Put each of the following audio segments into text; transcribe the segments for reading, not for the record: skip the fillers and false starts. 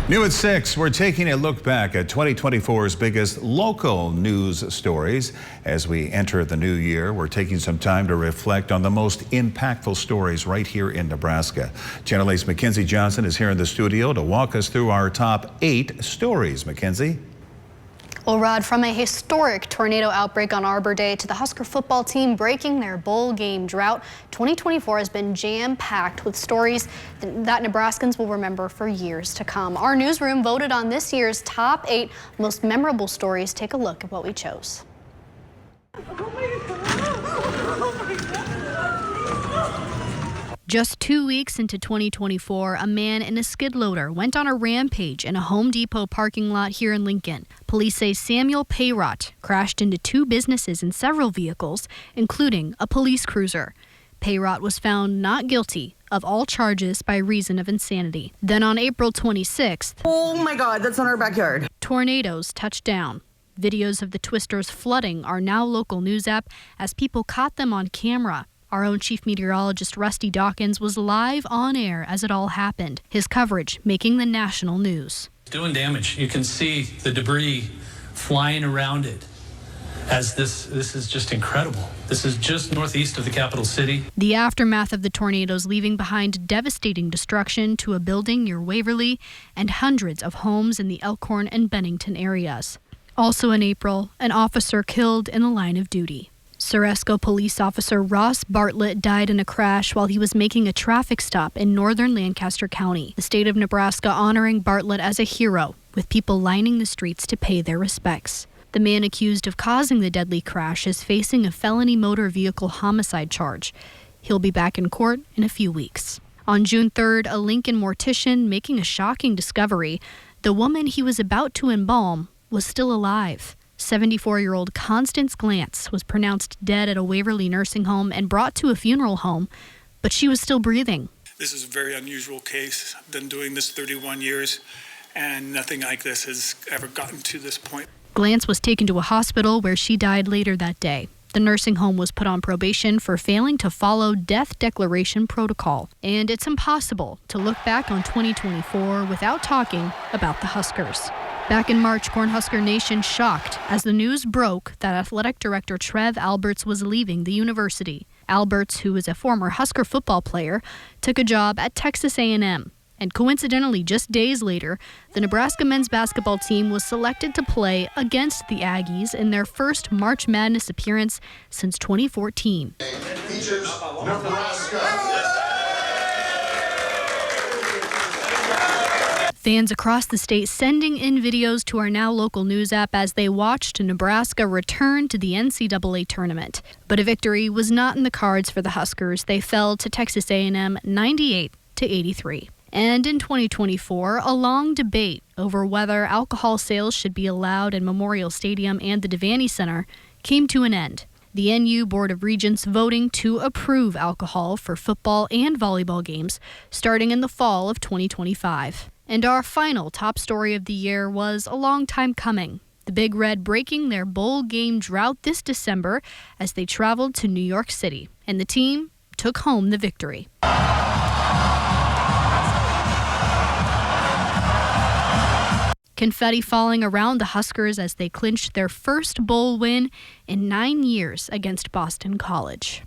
New at 6, we're taking a look back at 2024's biggest local news stories. As we enter the new year, we're taking some time to reflect on the most impactful stories right here in Nebraska. Channel 8's Mackenzie Johnson is here in the studio to walk us through our top 8 stories. Mackenzie? Well, Rod, from a historic tornado outbreak on Arbor Day to the Husker football team breaking their bowl game drought, 2024 has been jam-packed with stories that Nebraskans will remember for years to come. Our newsroom voted on this year's top 8 most memorable stories. Take a look at what we chose. Just 2 weeks into 2024, a man in a skid loader went on a rampage in a Home Depot parking lot here in Lincoln. Police say Samuel Payrott crashed into 2 businesses and several vehicles, including a police cruiser. Payrott was found not guilty of all charges by reason of insanity. Then on April 26th, oh my God, that's on our backyard. Tornadoes touched down. Videos of the twisters flooding our Now Local News app as people caught them on camera. Our own chief meteorologist Rusty Dawkins was live on air as it all happened, his coverage making the national news. It's doing damage. You can see the debris flying around it as this is just incredible. This is just northeast of the capital city. The aftermath of the tornadoes leaving behind devastating destruction to a building near Waverly and hundreds of homes in the Elkhorn and Bennington areas. Also in April, an officer killed in the line of duty. Ceresco police officer Ross Bartlett died in a crash while he was making a traffic stop in northern Lancaster County. The state of Nebraska honoring Bartlett as a hero, with people lining the streets to pay their respects. The man accused of causing the deadly crash is facing a felony motor vehicle homicide charge. He'll be back in court in a few weeks. On June 3rd, a Lincoln mortician making a shocking discovery. The woman he was about to embalm was still alive. 74-year-old Constance Glantz was pronounced dead at a Waverly nursing home and brought to a funeral home, but she was still breathing. This is a very unusual case. I've been doing this 31 years, and nothing like this has ever gotten to this point. Glantz was taken to a hospital where she died later that day. The nursing home was put on probation for failing to follow death declaration protocol. And it's impossible to look back on 2024 without talking about the Huskers. Back in March, Cornhusker Nation shocked as the news broke that athletic director Trev Alberts was leaving the university. Alberts, who is a former Husker football player, took a job at Texas A&M. And coincidentally, just days later, the Nebraska men's basketball team was selected to play against the Aggies in their first March Madness appearance since 2014. Features Nebraska. Fans across the state sending in videos to our Now Local News app as they watched Nebraska return to the NCAA tournament. But a victory was not in the cards for the Huskers. They fell to Texas A&M 98-83. And in 2024, a long debate over whether alcohol sales should be allowed in Memorial Stadium and the Devaney Center came to an end. The NU Board of Regents voting to approve alcohol for football and volleyball games starting in the fall of 2025. And our final top story of the year was a long time coming. The Big Red breaking their bowl game drought this December as they traveled to New York City. And the team took home the victory. Confetti falling around the Huskers as they clinched their first bowl win in 9 years against Boston College.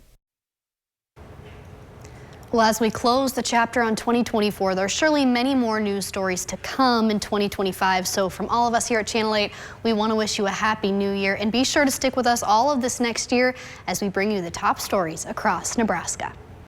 Well, as we close the chapter on 2024, there are surely many more news stories to come in 2025. So from all of us here at Channel 8, we want to wish you a happy new year. And be sure to stick with us all of this next year as we bring you the top stories across Nebraska.